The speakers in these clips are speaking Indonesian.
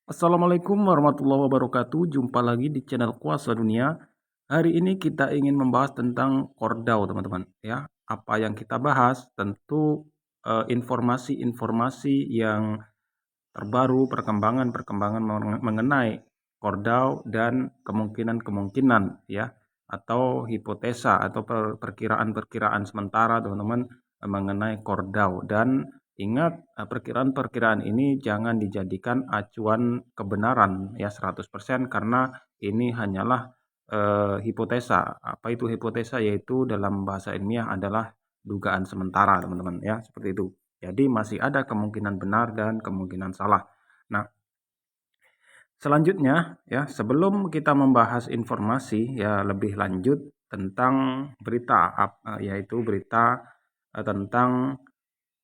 Assalamualaikum warahmatullahi wabarakatuh. Jumpa lagi di channel Kuasa Dunia. Hari ini kita ingin membahas tentang Kordau, teman-teman. Ya, apa yang kita bahas tentu informasi-informasi yang terbaru, perkembangan-perkembangan mengenai Kordau dan kemungkinan-kemungkinan ya atau hipotesa atau perkiraan-perkiraan sementara, teman-teman, mengenai Kordau. Dan ingat, perkiraan-perkiraan ini jangan dijadikan acuan kebenaran ya 100% karena ini hanyalah hipotesa. Apa itu hipotesa? Yaitu dalam bahasa ilmiah adalah dugaan sementara, teman-teman ya, seperti itu. Jadi masih ada kemungkinan benar dan kemungkinan salah. Nah, selanjutnya ya, sebelum kita membahas informasi ya lebih lanjut tentang berita yaitu berita tentang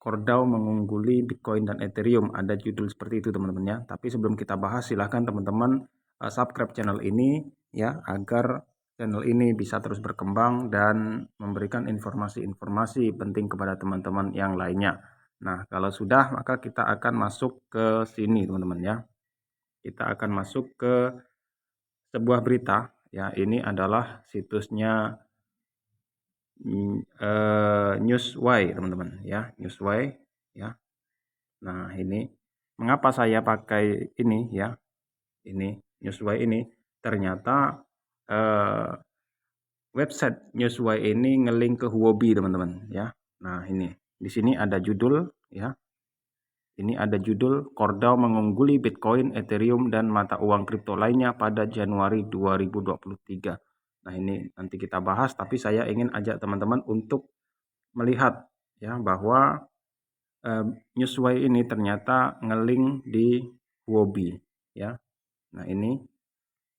Kordau mengungguli Bitcoin dan Ethereum. Ada judul seperti itu, teman-teman ya. Tapi sebelum kita bahas, silahkan teman-teman subscribe channel ini ya agar channel ini bisa terus berkembang dan memberikan informasi-informasi penting kepada teman-teman yang lainnya. Nah, kalau sudah maka kita akan masuk ke sini, teman-teman ya. Kita akan masuk ke sebuah berita ya. Ini adalah situsnya Newsway, teman-teman ya, Newsway ya. Nah, ini mengapa saya pakai ini ya, ini Newsway ini. Ternyata website Newsway ini ngelink ke Huobi, teman-teman ya. Nah, ini di sini ada judul ya. Ini ada judul Kordau mengungguli Bitcoin, Ethereum, dan mata uang kripto lainnya pada Januari 2023. Nah, ini nanti kita bahas, tapi saya ingin ajak teman-teman untuk melihat ya bahwa Newsway ini ternyata ngelink di Huobi ya. Nah, ini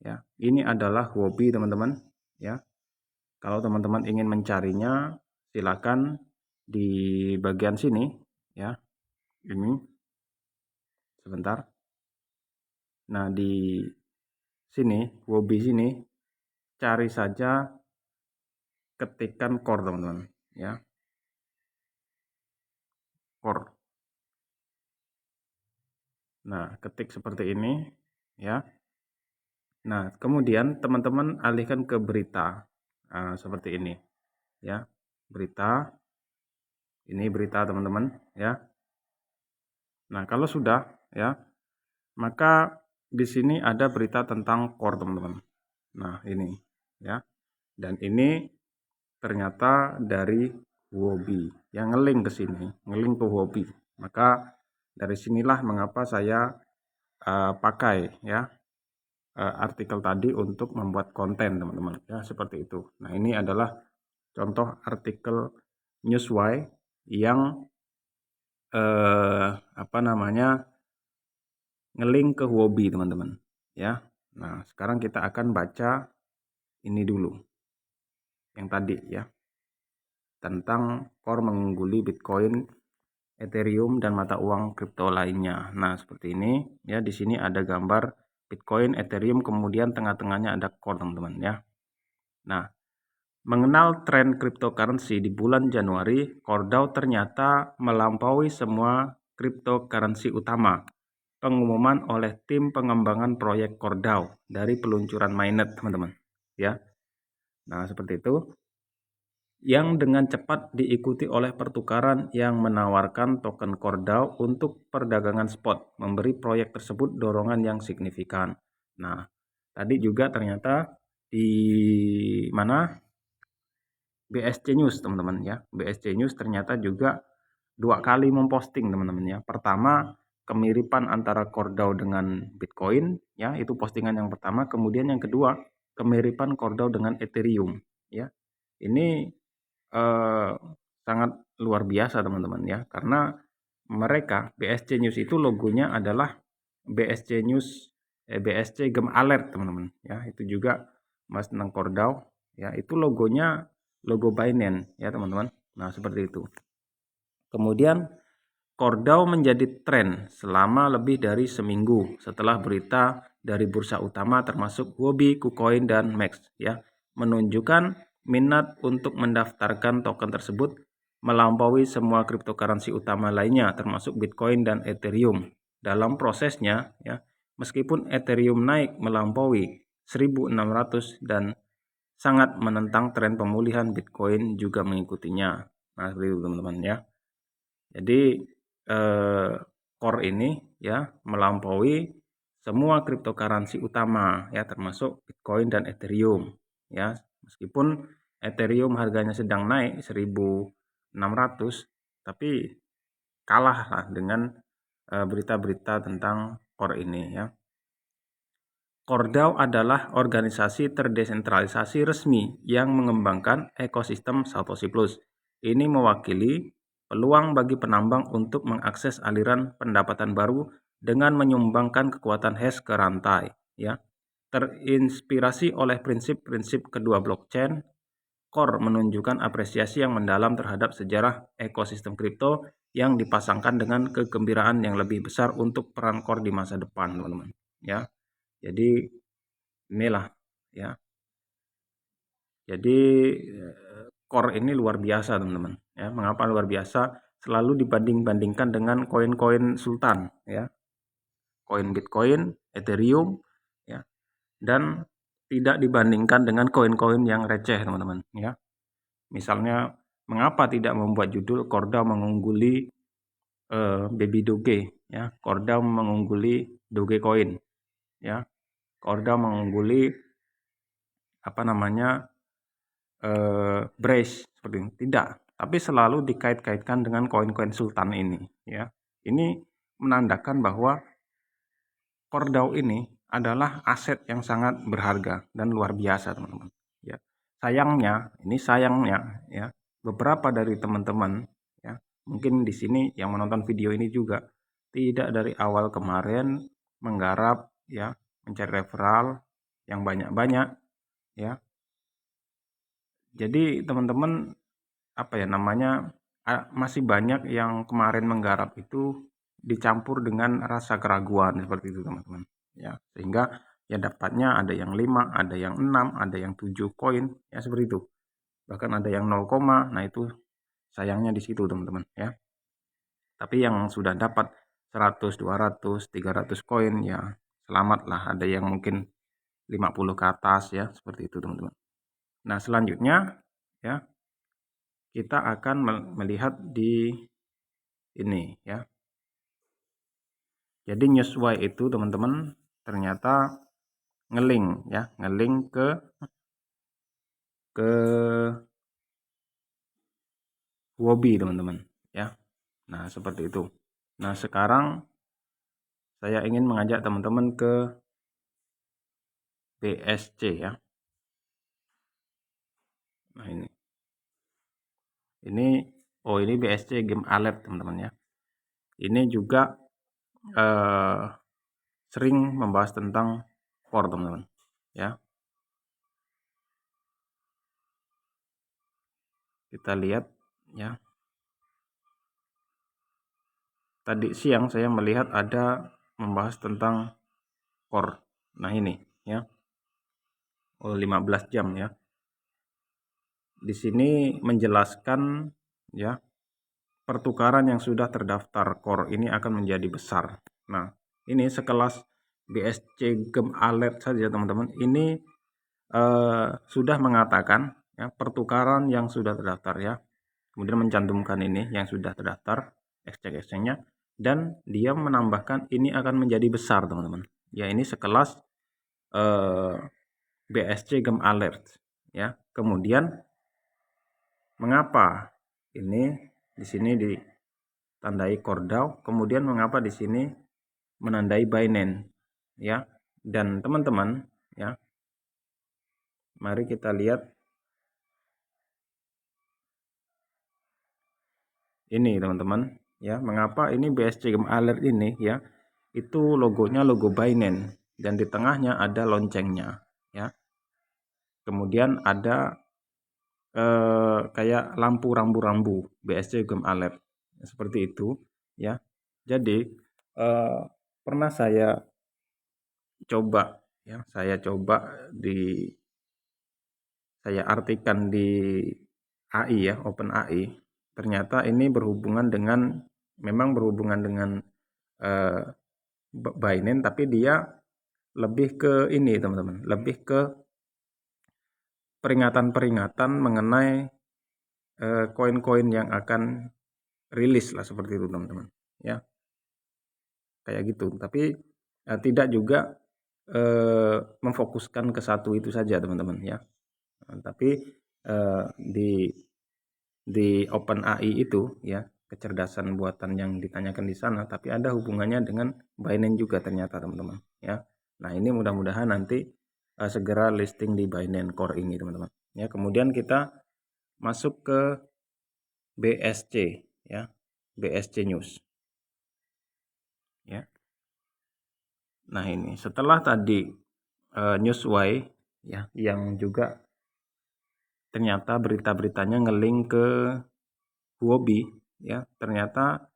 ya. Ini adalah Huobi, teman-teman ya. Kalau teman-teman ingin mencarinya, silakan di bagian sini ya. Ini sebentar. Nah, di sini Huobi sini cari saja, ketikkan core, teman-teman ya. Core. Nah, ketik seperti ini ya. Nah, kemudian teman-teman alihkan ke berita. Nah, seperti ini ya. Berita. Ini berita, teman-teman ya. Nah, kalau sudah ya, maka di sini ada berita tentang core, teman-teman. Nah, ini ya. Dan ini ternyata dari Huobi yang ngelink ke sini, ngelink ke Huobi. Maka dari sinilah mengapa saya pakai ya artikel tadi untuk membuat konten, teman-teman ya, seperti itu. Nah, ini adalah contoh artikel Newsway yang ngelink ke Huobi, teman-teman ya. Nah, sekarang kita akan baca ini dulu yang tadi ya, tentang core mengungguli Bitcoin, Ethereum, dan mata uang kripto lainnya. Nah, seperti ini ya. Di sini ada gambar Bitcoin, Ethereum, kemudian tengah-tengahnya ada core, teman-teman ya. Nah, mengenal tren cryptocurrency di bulan Januari, Kordau ternyata melampaui semua cryptocurrency utama. Pengumuman oleh tim pengembangan proyek Kordau dari peluncuran mainnet, teman-teman ya. Nah, seperti itu. Yang dengan cepat diikuti oleh pertukaran yang menawarkan token Kordau untuk perdagangan spot, memberi proyek tersebut dorongan yang signifikan. Nah, tadi juga ternyata di mana BSC News, teman-teman ya. BSC News ternyata juga 2 kali memposting, teman-teman ya. Pertama, kemiripan antara Kordau dengan Bitcoin ya, itu postingan yang pertama. Kemudian yang kedua, kemiripan Kordau dengan Ethereum ya. Ini sangat luar biasa, teman-teman ya, karena mereka BSC News itu logonya adalah BSC News BSC Gem Alert, teman-teman ya. Itu juga Mas tentang Kordau ya, itu logonya logo Binance ya, teman-teman. Nah, seperti itu. Kemudian Kordau menjadi tren selama lebih dari seminggu setelah berita dari bursa utama termasuk Huobi, KuCoin, dan Max ya, menunjukkan minat untuk mendaftarkan token tersebut melampaui semua cryptocurrency utama lainnya termasuk Bitcoin dan Ethereum. Dalam prosesnya ya, meskipun Ethereum naik melampaui 1.600 dan sangat menentang tren pemulihan, Bitcoin juga mengikutinya. Nah, seperti itu teman-teman ya. Jadi core ini ya melampaui semua cryptocurrency utama ya, termasuk Bitcoin dan Ethereum ya. Meskipun Ethereum harganya sedang naik 1.600, tapi kalah lah dengan berita-berita tentang core ini ya. CoreDAO adalah organisasi terdesentralisasi resmi yang mengembangkan ekosistem Satoshi Plus. Ini mewakili peluang bagi penambang untuk mengakses aliran pendapatan baru dengan menyumbangkan kekuatan hash ke rantai ya. Terinspirasi oleh prinsip-prinsip kedua blockchain, Core menunjukkan apresiasi yang mendalam terhadap sejarah ekosistem kripto yang dipasangkan dengan kegembiraan yang lebih besar untuk peran Core di masa depan, teman-teman ya. Jadi inilah ya. Jadi core ini luar biasa teman-teman ya. Mengapa luar biasa? Selalu dibanding-bandingkan dengan koin-koin sultan ya. Koin Bitcoin, Ethereum ya. Dan tidak dibandingkan dengan koin-koin yang receh teman-teman ya. Misalnya mengapa tidak membuat judul CoreDAO mengungguli Baby Doge ya. CoreDAO mengungguli Dogecoin ya. CoreDAO mengungguli Brace seperti ini. Tidak, tapi selalu dikait-kaitkan dengan koin-koin sultan ini ya. Ini menandakan bahwa CoreDAO ini adalah aset yang sangat berharga dan luar biasa teman-teman ya. Sayangnya ya, beberapa dari teman-teman ya, mungkin di sini yang menonton video ini juga tidak dari awal kemarin menggarap ya, mencari referral yang banyak-banyak ya. Jadi teman-teman masih banyak yang kemarin menggarap itu dicampur dengan rasa keraguan seperti itu teman-teman ya, sehingga ya dapatnya ada yang 5, ada yang 6, ada yang 7 koin ya, seperti itu. Bahkan ada yang 0, nah itu sayangnya di situ teman-teman ya. Tapi yang sudah dapat 100, 200, 300 koin ya selamat lah. Ada yang mungkin 50 ke atas ya, seperti itu teman-teman. Nah, selanjutnya ya kita akan melihat di ini ya. Jadi Newswire itu teman-teman ternyata ngelink ke Huobi teman-teman ya. Nah, seperti itu. Nah, sekarang saya ingin mengajak teman-teman ke BSC ya. Nah, ini BSC Game Alert teman-teman ya. Ini juga sering membahas tentang core teman-teman ya. Kita lihat ya. Tadi siang saya melihat ada membahas tentang core. Nah, ini ya. 15 jam ya. Di sini menjelaskan ya, pertukaran yang sudah terdaftar core ini akan menjadi besar. Nah, ini sekelas BSC Game Alert saja teman-teman. Ini sudah mengatakan ya, pertukaran yang sudah terdaftar ya. Kemudian mencantumkan ini yang sudah terdaftar exchange-nya, dan dia menambahkan ini akan menjadi besar teman-teman. Ya, ini sekelas BSC Game Alert ya. Kemudian mengapa ini di sini ditandai CoreDAO, kemudian mengapa di sini menandai Binance ya. Dan teman-teman ya, mari kita lihat ini teman-teman ya, mengapa ini BSC Game Alert ini ya, itu logonya logo Binance dan di tengahnya ada loncengnya ya. Kemudian ada kayak lampu rambu-rambu BSC Game Alert seperti itu ya. Jadi pernah saya coba ya, saya artikan di AI ya, OpenAI. Ternyata ini memang berhubungan dengan Binance, tapi dia lebih ke ini teman-teman, lebih ke peringatan-peringatan mengenai koin-koin yang akan rilis lah, seperti itu teman-teman ya, kayak gitu. Tapi tidak juga memfokuskan ke satu itu saja teman-teman ya. Tapi di OpenAI itu ya, kecerdasan buatan yang ditanyakan di sana, tapi ada hubungannya dengan Binance juga ternyata teman-teman ya. Nah ini mudah-mudahan nanti segera listing di Binance Core ini teman-teman ya. Kemudian kita masuk ke BSC ya, BSC News ya. Nah ini setelah tadi Newswire ya, yang juga ternyata berita-beritanya ngelink ke Huobi ya, ternyata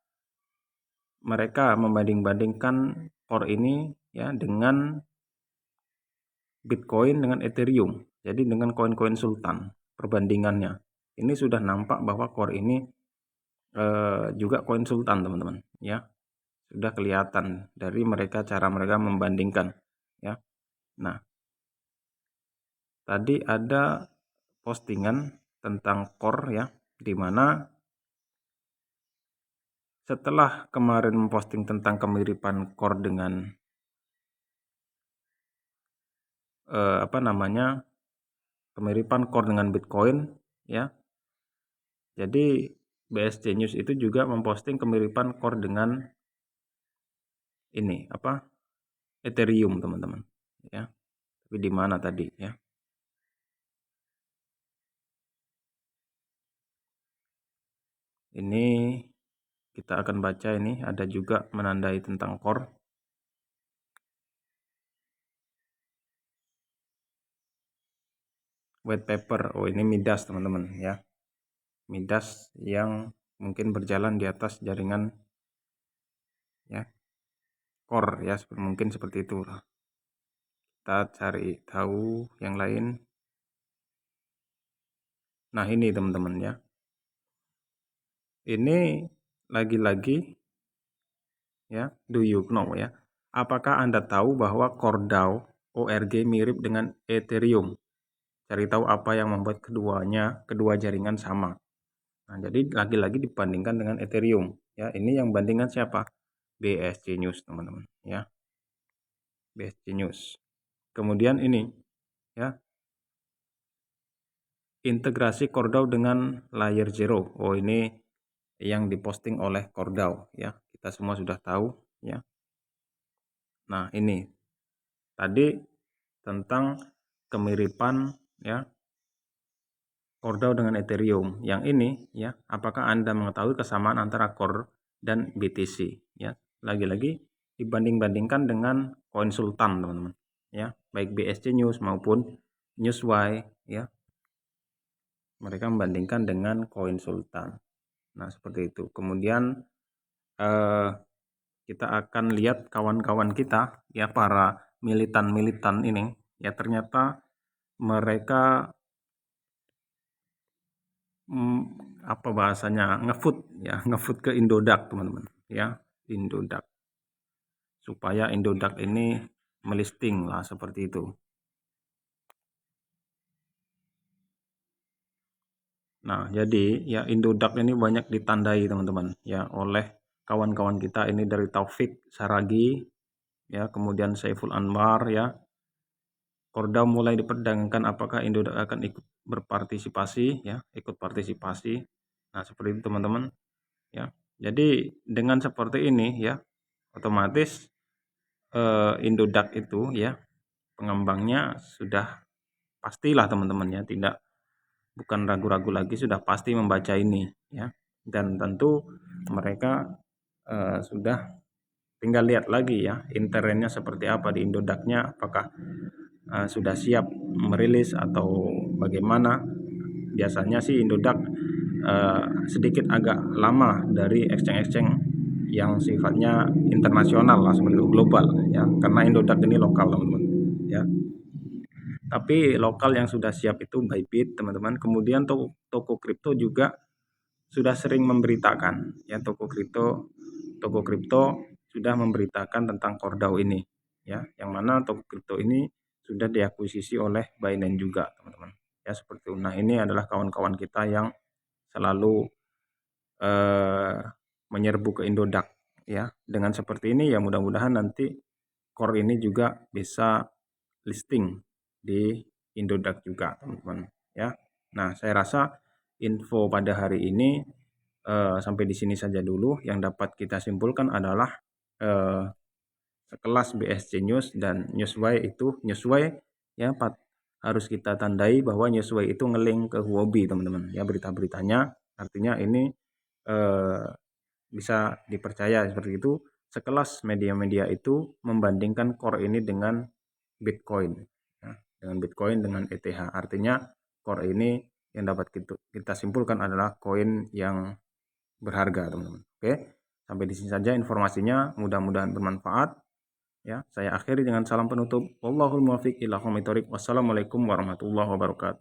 mereka membanding-bandingkan core ini ya dengan Bitcoin dengan Ethereum. Jadi dengan koin-koin sultan perbandingannya. Ini sudah nampak bahwa core ini juga koin sultan teman-teman ya. Sudah kelihatan dari mereka, cara mereka membandingkan ya. Nah, tadi ada postingan tentang core ya, di mana setelah kemarin memposting tentang kemiripan core dengan kemiripan core dengan Bitcoin ya. Jadi BSC News itu juga memposting kemiripan core dengan ini Ethereum teman-teman ya. Tapi di mana tadi ya? Ini kita akan baca, ini ada juga menandai tentang core. White paper, oh ini Midas teman-teman ya. Midas yang mungkin berjalan di atas jaringan ya, core ya, mungkin seperti itu lah. Kita cari tahu yang lain. Nah ini teman-teman ya, ini lagi-lagi ya, do you know ya, apakah Anda tahu bahwa Cordao ORG mirip dengan Ethereum? Cari tahu apa yang membuat kedua jaringan sama. Nah, jadi lagi-lagi dibandingkan dengan Ethereum ya. Ini yang bandingkan siapa? BSC News teman-teman ya. BSC News. Kemudian ini ya, integrasi Cordao dengan Layer Zero. Oh ini yang diposting oleh Cordao ya. Kita semua sudah tahu ya. Nah, ini tadi tentang kemiripan ya Cordao dengan Ethereum. Yang ini ya, apakah Anda mengetahui kesamaan antara Core dan BTC ya? Lagi-lagi dibanding-bandingkan dengan koin sultan teman-teman ya, baik BSC News maupun Newswire ya. Mereka membandingkan dengan koin sultan. Nah, seperti itu. Kemudian kita akan lihat kawan-kawan kita ya, para militan-militan ini ya, ternyata mereka apa bahasanya, ngefoot ke Indodax teman-teman ya, Indodax, supaya Indodax ini melisting lah, seperti itu. Nah jadi ya, Indodax ini banyak ditandai teman-teman ya oleh kawan-kawan kita ini, dari Taufik Saragi ya, kemudian Saiful Anwar ya. Cordao mulai diperdagangkan, apakah Indodax akan ikut berpartisipasi ya, ikut partisipasi. Nah seperti itu teman-teman ya. Jadi dengan seperti ini ya, otomatis Indodax itu ya, pengembangnya sudah pastilah teman-teman ya, bukan ragu-ragu lagi, sudah pasti membaca ini ya. Dan tentu mereka sudah tinggal lihat lagi ya, internetnya seperti apa di Indodax-nya, apakah sudah siap merilis atau bagaimana. Biasanya sih Indodax sedikit agak lama dari exchange-exchange yang sifatnya internasional lah, seperti itu, global ya, karena Indodax ini lokal teman-teman ya. Tapi lokal yang sudah siap itu Bybit teman-teman. Kemudian toko kripto juga sudah sering memberitakan ya, toko kripto sudah memberitakan tentang CoreDAO ini, ya, yang mana Toko Crypto ini sudah diakuisisi oleh Binance juga, teman-teman. Ya, seperti itu. Nah, ini adalah kawan-kawan kita yang selalu menyerbu ke Indodax, ya. Dengan seperti ini ya mudah-mudahan nanti Core ini juga bisa listing di Indodax juga, teman-teman, ya. Nah, saya rasa info pada hari ini sampai di sini saja dulu. Yang dapat kita simpulkan adalah sekelas BSC News dan Newsway itu ya harus kita tandai bahwa Newsway itu ngelink ke Huobi, teman-teman, ya, berita-beritanya. Artinya ini bisa dipercaya seperti itu. Sekelas media-media itu membandingkan Core ini dengan Bitcoin, ya, dengan ETH. Artinya Core ini yang dapat kita simpulkan adalah koin yang berharga, teman-teman. Oke, sampai di sini saja informasinya, mudah-mudahan bermanfaat. Ya, saya akhiri dengan salam penutup. Wallahul muwaffiq ila aqwamit thoriq. Wassalamualaikum warahmatullahi wabarakatuh.